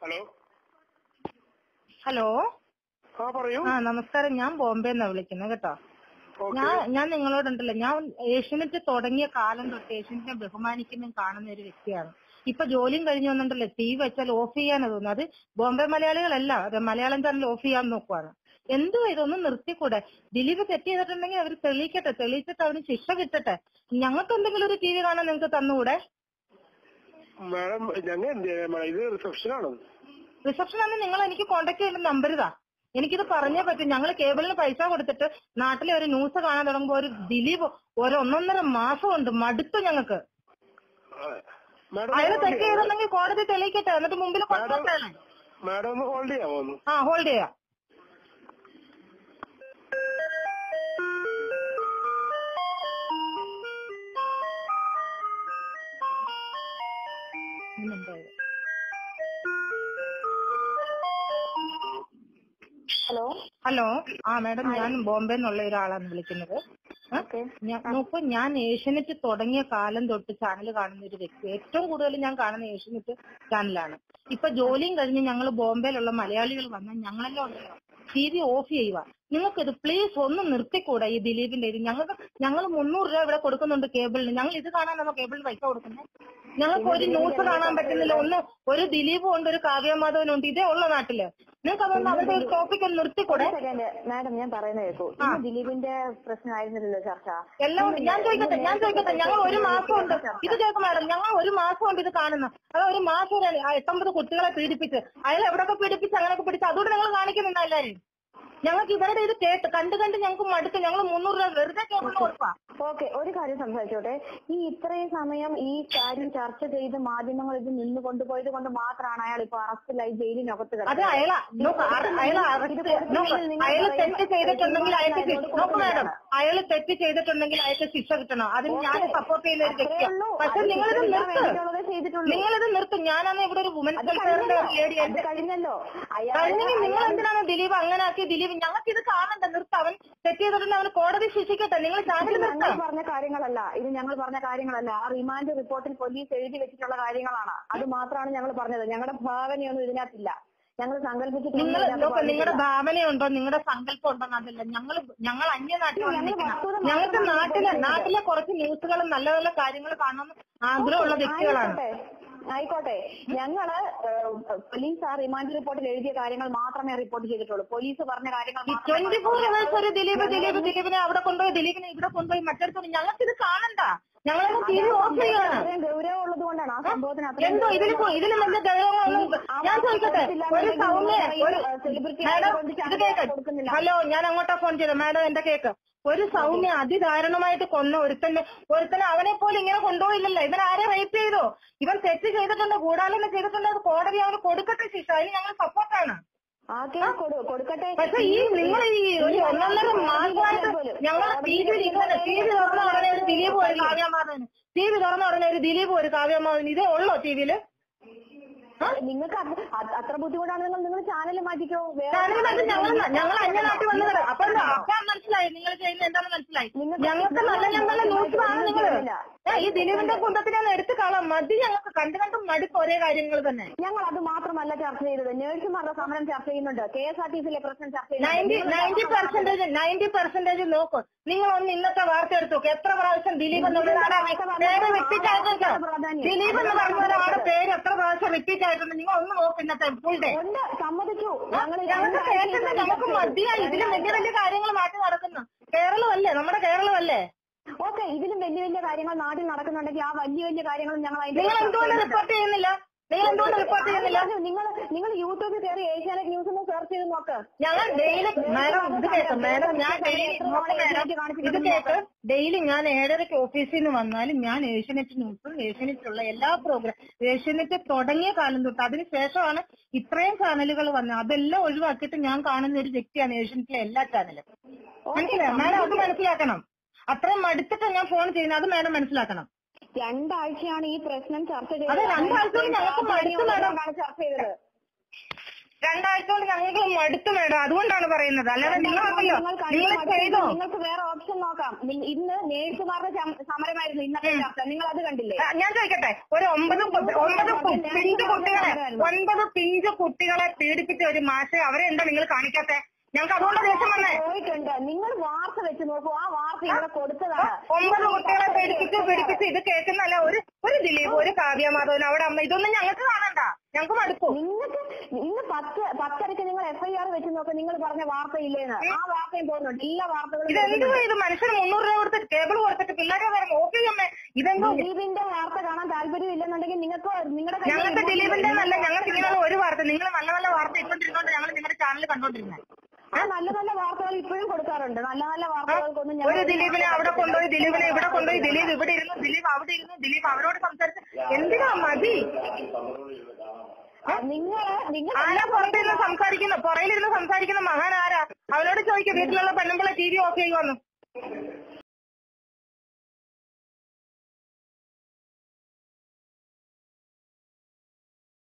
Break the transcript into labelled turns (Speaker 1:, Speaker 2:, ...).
Speaker 1: Hello
Speaker 2: hello
Speaker 1: പറയൂ.
Speaker 2: നമസ്കാരം. ഞാൻ ബോംബെന്നാ വിളിക്കുന്നത് കേട്ടോ. ഞാൻ നിങ്ങളോടുണ്ടല്ലോ, ഞാൻ ഏഷ്യനെറ്റ് തുടങ്ങിയ കാലം തൊട്ട് ഏഷ്യനെറ്റിനെ ബഹുമാനിക്കുന്നതും കാണുന്ന ഒരു വ്യക്തിയാണ്. ഇപ്പൊ ജോലിയും കഴിഞ്ഞു വന്നിട്ടുണ്ടല്ലോ, ടി വി വെച്ചാൽ ഓഫ് ചെയ്യാനാ തോന്നുന്നു. അത് ബോംബെ മലയാളികളല്ല, അത് മലയാളം ചാനൽ ഓഫ് ചെയ്യാൻ നോക്കുവാണ്. എന്തുവാ ഇതൊന്നും നിർത്തിക്കൂടെ? ദിലീപ് തെറ്റ് ചെയ്തിട്ടുണ്ടെങ്കിൽ അവർ തെളിയിക്കട്ടെ, തെളിയിച്ചിട്ട് അവന് ശിക്ഷ കിട്ടട്ടെ. ഞങ്ങൾക്ക് എന്തെങ്കിലും ഒരു ടി വി കാണാൻ നിങ്ങൾക്ക് തന്നുകൂടെ?
Speaker 1: മാഡം ഞങ്ങൾ ഇത് റിസപ്ഷനാണ്.
Speaker 2: റിസപ്ഷനാണ്. നിങ്ങൾ എനിക്ക് കോൺടാക്ട് ചെയ്യുന്ന നമ്പർ ഇതാ. എനിക്കിത് പറഞ്ഞേ പറ്റും. ഞങ്ങൾ കേബിളിന് പൈസ കൊടുത്തിട്ട് നാട്ടിലെ ഒരു ന്യൂസ് കാണാൻ തുടങ്ങുമ്പോൾ ഒരു ദിലീപ് ഒന്നൊന്നര മാസം ഉണ്ട്. മടുത്തു ഞങ്ങൾക്ക്. അയാൾ തെറ്റ് ചെയ്തിട്ടുണ്ടെങ്കിൽ കോടതി തെളിയിക്കട്ടെ, എന്നിട്ട് മുമ്പിൽ കൊണ്ടുവന്നാണ്.
Speaker 1: മാഡം ഒന്ന് ഹോൾഡ് ചെയ്യാമോ?
Speaker 2: ഹോൾഡ് ചെയ്യാം. ഹലോ. മാഡം, ഞാൻ ബോംബെ എന്നുള്ള ഒരാളാണ് വിളിക്കുന്നത്. നോക്കൂ, ഞാൻ ഏഷ്യനെറ്റ് തുടങ്ങിയ കാലം തൊട്ട് ചാനൽ കാണുന്ന ഒരു വ്യക്തി. ഏറ്റവും കൂടുതൽ ഞാൻ കാണുന്ന ഏഷ്യനെറ്റ് ചാനലാണ്. ഇപ്പൊ ജോലിയും കഴിഞ്ഞ് ഞങ്ങൾ ബോംബെയിലുള്ള മലയാളികൾ വന്നാൽ ഞങ്ങളെല്ലാം ഉണ്ടല്ലോ ടി വി ഓഫ് ചെയ്യുക. നിങ്ങൾക്കിത് പ്ലീസ് ഒന്ന് നിർത്തിക്കൂടെ? ഈ ദിലീപിന്റെ ഇത് ഞങ്ങൾ 300 രൂപ ഇവിടെ കൊടുക്കുന്നുണ്ട് കേബിളിന്. ഞങ്ങൾ ഇത് കാണാനാണോ കേബിളിന് പൈസ കൊടുക്കുന്നത്? ഞങ്ങൾക്ക് ഒരു ന്യൂസ് കാണാൻ പറ്റുന്നില്ല. ഒരു ദിലീപും ഉണ്ട്, ഒരു കാവ്യമാധവനും ഉണ്ട്. ഇതേ ഉള്ള നാട്ടില്. നിങ്ങൾക്ക് അതൊന്നും അവരുടെ ഒരു ടോപ്പിക് ഒന്ന് നിർത്തിക്കൂടെ?
Speaker 3: മാഡം, ഞാൻ പറയുന്നത് കേൾക്കൂ. ദിലീപിന്റെ പ്രശ്നമായിരുന്നില്ലല്ലോ ചർച്ച.
Speaker 2: എല്ലാം ഉണ്ട്. ഞാൻ ചോദിക്കട്ടെ. ഞങ്ങൾ ഒരു മാസം ഉണ്ട് ഇത് കേൾക്കും മാഡം. ഞങ്ങൾ ഒരു മാസം ഉണ്ട് ഇത് കാണുന്നു. അത് ഒരു മാസം 8-9 കുട്ടികളെ പീഡിപ്പിച്ച്, അയാൾ എവിടെയൊക്കെ പീഡിപ്പിച്ച് അങ്ങനെയൊക്കെ പിടിച്ച് അതുകൊണ്ട് ഞങ്ങൾ കാണിക്കുന്നുണ്ട് എല്ലാവരും. ഞങ്ങൾക്ക് ഇവരുടെ ഇത് കണ്ട് ഞങ്ങൾക്ക് മടുത്ത് ഞങ്ങൾ 300 രൂപ വെറുതെ കേൾക്കുന്ന കൊടുക്കാം.
Speaker 3: ഓക്കെ, ഒരു കാര്യം സംസാരിച്ചോട്ടെ. ഈ ഇത്രയും സമയം ഈ കാര്യം ചർച്ച ചെയ്ത് മാധ്യമങ്ങൾ ഇത് നിന്ന് കൊണ്ടുപോയത് കൊണ്ട് മാത്രമാണ് അയാൾ ഇപ്പൊ അറസ്റ്റിലായി ജയിലിനകത്ത് കിടക്കുന്നത്.
Speaker 2: അത് അയാൾ തെറ്റ് ചെയ്തിട്ടുണ്ടെങ്കിൽ അയാൾ തെറ്റ് ചെയ്തിട്ടുണ്ടെങ്കിൽ അയാൾക്ക് ശിക്ഷ കിട്ടണം. അതിന് ഞാൻ സപ്പോർട്ട് ചെയ്യുന്ന ഒരു വ്യക്തിയാണ്. പക്ഷെ നിങ്ങളിത് നിർത്തും. ഞാനാണ് ഇവിടെ ഒരു വുമൻസ് വെൽഫെയറിന്റെ ലേഡിയായിട്ട്
Speaker 3: കഴിഞ്ഞല്ലോ.
Speaker 2: കഴിഞ്ഞെങ്കിൽ നിങ്ങൾ എന്തിനാണ് ദിലീപ് അങ്ങനെ ആക്കി? ദിലീപ് ഞങ്ങൾക്ക് ഇത് കാണണ്ട, നിർത്താം. അവൻ തെറ്റ് ചെയ്തിട്ടുണ്ടെങ്കിൽ അവന് കോടതി ശിക്ഷിക്കട്ടെ. നിങ്ങൾ ചാനൽ
Speaker 3: പറഞ്ഞ കാര്യങ്ങളല്ല ഇത്, ഞങ്ങൾ പറഞ്ഞ കാര്യങ്ങളല്ല. ആ റിമാൻഡ് റിപ്പോർട്ടിൽ പോലീസ് എഴുതി വെച്ചിട്ടുള്ള കാര്യങ്ങളാണ്. അത് മാത്രമാണ് ഞങ്ങൾ പറഞ്ഞത്. ഞങ്ങളുടെ ഭാവനയൊന്നും ഇതിനകത്തില്ല. ഞങ്ങൾ സങ്കല്പിച്ചിട്ട്
Speaker 2: നിങ്ങളുടെ ഭാവനയുണ്ടോ, നിങ്ങളുടെ സങ്കല്പം ഉണ്ടോ അതല്ല. ഞങ്ങൾ അന്യനാട്ടിൽ വന്നിരിക്കണം. ഞങ്ങൾക്ക് നാട്ടിലെ കുറച്ച് ന്യൂസുകളും നല്ല നല്ല കാര്യങ്ങൾ കാണണമെന്ന് ആഗ്രഹമുള്ള വ്യക്തികളാണ്.
Speaker 3: ആയിക്കോട്ടെ, ഞങ്ങള് പോലീസ് ആ റിമാൻഡ് റിപ്പോർട്ടിൽ എഴുതിയ കാര്യങ്ങൾ മാത്രമേ റിപ്പോർട്ട് ചെയ്തിട്ടുള്ളൂ. പോലീസ് പറഞ്ഞ കാര്യങ്ങൾ
Speaker 2: 24 hours ഒരു ദിലീപിനെ അവിടെ കൊണ്ടുപോയി, ദിലീപിനെ ഇവിടെ കൊണ്ടുപോയി മറ്റൊരു ഞങ്ങൾക്ക് ഇത് കാണണ്ട. ഞങ്ങളൊന്നും ടി വി ഓഫ് ചെയ്യാണ്.
Speaker 3: ഗൗരവം ഉള്ളത് കൊണ്ടാണ് ആ സംഭവത്തിന്
Speaker 2: എന്തോ ഇതിൽ നല്ല ഗൗരവങ്ങളൊന്നും. ഞാൻ ചോദിക്കട്ടെ, ഒരു സൗമ്യ ഹലോ, ഞാൻ അങ്ങോട്ടാ ഫോൺ ചെയ്തത്. മാഡം എന്റെ കേക്ക്. ഒരു സൗമ്യ അതിദാരുണമായിട്ട് കൊന്ന ഒരുത്തനെ അവനെ പോലും ഇങ്ങനെ കൊണ്ടുപോയില്ലല്ലോ. ഇവൻ ആരെ റേപ്പ് ചെയ്തോ? ഇവൻ തെറ്റ് ചെയ്തിട്ടുണ്ട്, ഗൂഢാലോചന ചെയ്തിട്ടുണ്ട്. അത് കോടതി അവന് കൊടുക്കട്ടെ ശിക്ഷ. അതിന് ഞങ്ങൾ സപ്പോർട്ടാണ്. പക്ഷെ നിങ്ങൾ ഒരു 1.5 മാസമായിട്ട് ഞങ്ങൾ ടി വി തുറന്ന ഉടനെ ഒരു ദിലീപ് ഒരു കാവ്യമാധവന്, ടി വി തുറന്ന ഉടനെ ഒരു ദിലീപ് ഒരു കാവ്യമാധവന്, ഇതേ ഉള്ളോ ടി വിയില്?
Speaker 3: നിങ്ങൾക്ക് അത്ര ബുദ്ധിമുട്ടാണെങ്കിൽ നിങ്ങൾ ചാനൽ മാറ്റിക്കോ.
Speaker 2: ഞങ്ങൾ അന്യനാട്ടിൽ വന്നത് അപ്പൊ മനസ്സിലായി. നിങ്ങൾ ചെയ്യുന്നത് എന്താണെന്ന് മനസ്സിലായി. ഞങ്ങൾക്ക് ഞങ്ങളുടെ ന്യൂസിലാണ് നിങ്ങൾ ഈ ദിലീപിന്റെ കുന്തത്തിനാണ് എടുത്തു കാണാം. മതി, ഞങ്ങൾക്ക് കണ്ടും മടുപ്പ് ഒരേ കാര്യങ്ങൾ തന്നെ.
Speaker 3: ഞങ്ങൾ അത് മാത്രമല്ല ചർച്ച ചെയ്തത്. നഴ്സുമാരുടെ സമരം ചർച്ച ചെയ്യുന്നുണ്ട്. KSRTCയിലെ പ്രശ്നം ചർച്ച
Speaker 2: ചെയ്യുന്നുണ്ട്. 90% നോക്കും. നിങ്ങൾ ഒന്ന് ഇന്നത്തെ വാർത്ത എടുത്തു നോക്കും. എത്ര പ്രാവശ്യം ദിലീപ് എന്നുള്ള പേര് റിപ്പീറ്റ് ആയിട്ടുണ്ട്. ദിലീപ് എന്ന് പറഞ്ഞ ഒരാളുടെ പേര് എത്ര പ്രാവശ്യം റിപ്പീറ്റ് ആയിട്ടുണ്ട്. നിങ്ങൾ ഒന്ന് നോക്കും ഇന്നത്തെ ഫുൾ ഡേ.
Speaker 3: സമ്മതിച്ചു.
Speaker 2: ഞങ്ങൾക്ക് കേട്ടിട്ട് നമുക്ക് മതിയായി. ഇതിലും വലിയ വലിയ കാര്യങ്ങൾ നാട്ടിൽ നടക്കുന്നു. കേരളമല്ലേ, നമ്മുടെ കേരളമല്ലേ?
Speaker 3: ഓക്കെ, ഇതിലും വലിയ വലിയ കാര്യങ്ങൾ നാട്ടിൽ നടക്കുന്നുണ്ടെങ്കിൽ ആ വലിയ വലിയ കാര്യങ്ങൾ നിങ്ങൾ
Speaker 2: എന്തുകൊണ്ട് റിപ്പോർട്ട് ചെയ്യുന്നില്ല?
Speaker 3: നിങ്ങൾ യൂട്യൂബിൽ കയറി ഏഷ്യാനെറ്റ് ന്യൂസ് ഒന്ന് സെർച്ച് ചെയ്ത് നോക്ക്.
Speaker 2: ഞങ്ങൾ ഡെയിലി ഡെയിലി ഞാൻ 7:30 ഓഫീസിൽ നിന്ന് വന്നാലും ഞാൻ ഏഷ്യാനെറ്റ് ന്യൂസും ഏഷ്യാനെറ്റിലുള്ള എല്ലാ പ്രോഗ്രാം ഏഷ്യാനെറ്റ് തുടങ്ങിയ കാലം തൊട്ട് അതിനുശേഷമാണ് ഇത്രയും ചാനലുകൾ വന്നത്. അതെല്ലാം ഒഴിവാക്കിയിട്ട് ഞാൻ കാണുന്ന ഒരു വ്യക്തിയാണ് ഏഷ്യാനെറ്റിലെ എല്ലാ ചാനലും. മനസ്സിലായോ മാഡം? അത് മനസ്സിലാക്കണം. അത്രയും മടുത്തിട്ട് ഞാൻ ഫോൺ ചെയ്യുന്നത്, അത് മാഡം മനസ്സിലാക്കണം.
Speaker 3: 2 ആഴ്ചയാണ് ഈ പ്രശ്നം ചർച്ച ചെയ്തത്.
Speaker 2: അത് 2 ആഴ്ച ഞങ്ങൾക്ക് മടുത്തു മാഡം
Speaker 3: ചർച്ച ചെയ്തത്.
Speaker 2: രണ്ടാഴ്ച കൊണ്ട് ഞങ്ങൾക്ക് മടുത്തു മേഡം, അതുകൊണ്ടാണ് പറയുന്നത്. അല്ലാതെ നിങ്ങളാണല്ലോ നിങ്ങൾ ചെയ്തോ.
Speaker 3: നിങ്ങൾക്ക് വേറെ ഓപ്ഷൻ നോക്കാം. ഇന്ന് നേഴ്സുമാരുടെ സമരമായിരുന്നു ഇന്നത്തെ ചർച്ച, നിങ്ങൾ അത് കണ്ടില്ലേ?
Speaker 2: ഞാൻ ചോദിക്കട്ടെ, ഒരു 9 പിഞ്ചു കുട്ടികളെ പീഡിപ്പിച്ച ഒരു മാഷെ അവരെ എന്താ നിങ്ങൾ കാണിക്കാത്തെ? ഞങ്ങൾക്ക് അതുകൊണ്ട് ദേഷ്യം വന്നേ.
Speaker 3: പോയിട്ടുണ്ട്. നിങ്ങൾ വാർത്ത വെച്ച് നോക്കൂ, ആ വാർത്ത ഇവിടെ കൊടുത്തതാണ്.
Speaker 2: 9 കുട്ടികളെ പീഡിപ്പിച്ച് ഇത് കേൾക്കുന്നല്ല ഒരു ദിലീപ്, ഒരു കാവ്യ മാധവൻ, അവിടെ അമ്മ, ഇതൊന്നും ഞങ്ങൾക്ക് കാണണ്ട, ഞങ്ങൾക്ക് മടുക്കും.
Speaker 3: നിങ്ങൾക്ക് ഇന്ന് 10:30 നിങ്ങൾ FIR വെച്ച് നോക്കുക. നിങ്ങൾ പറഞ്ഞ വാർത്ത ഇല്ലേന്ന്, ആ വാർത്തയും പോകുന്നുണ്ട്. എല്ലാ വാർത്തകളും
Speaker 2: ഇതെന്തുവാ ഇത്? മനുഷ്യന് 300 രൂപ കൊടുത്ത് കേബിൾ കൊടുത്തിട്ട് പിള്ളേരെ വരെ നോക്കിയമ്മേ. ഇതെന്തോ
Speaker 3: ദിലീപിന്റെ വാർത്ത കാണാൻ താല്പര്യം ഇല്ലെന്നുണ്ടെങ്കിൽ നിങ്ങൾക്ക്
Speaker 2: ഞങ്ങൾക്ക് ദിലീപിന്റെ നല്ല, ഞങ്ങൾക്ക് ഇങ്ങനെ ഒരു വാർത്ത, നിങ്ങൾ നല്ല നല്ല വാർത്ത ഇട്ടോണ്ടിരുന്നോണ്ട് ഞങ്ങൾ നിങ്ങളുടെ ചാനൽ കണ്ടോണ്ടിരുന്നത്.
Speaker 3: നല്ല നല്ല വാർത്തകൾ ഇപ്പോഴും കൊടുക്കാറുണ്ട്. നല്ല നല്ല വാർത്തകൾക്കൊന്നും
Speaker 2: ഒരു ദിലീപിനെ അവിടെ കൊണ്ടുപോയി, ദിലീപിനെ ഇവിടെ കൊണ്ടുപോയി, ദിലീപ് ഇവിടെ ഇരുന്നു, ദിലീപ് അവിടെ ഇരുന്നു, ദിലീപ് അവരോട് സംസാരിച്ച് എന്തിനാ മതി? ആരാ പുറത്തിരുന്ന് സംസാരിക്കുന്നു? പുറയിലിരുന്ന് സംസാരിക്കുന്ന മഹാൻ ആരാ? അവരോട് ചോദിക്കും, വീട്ടിലുള്ള പെണ്ണുമ്പിള്ള TV ഓഫ് ചെയ്യുവാന്ന്.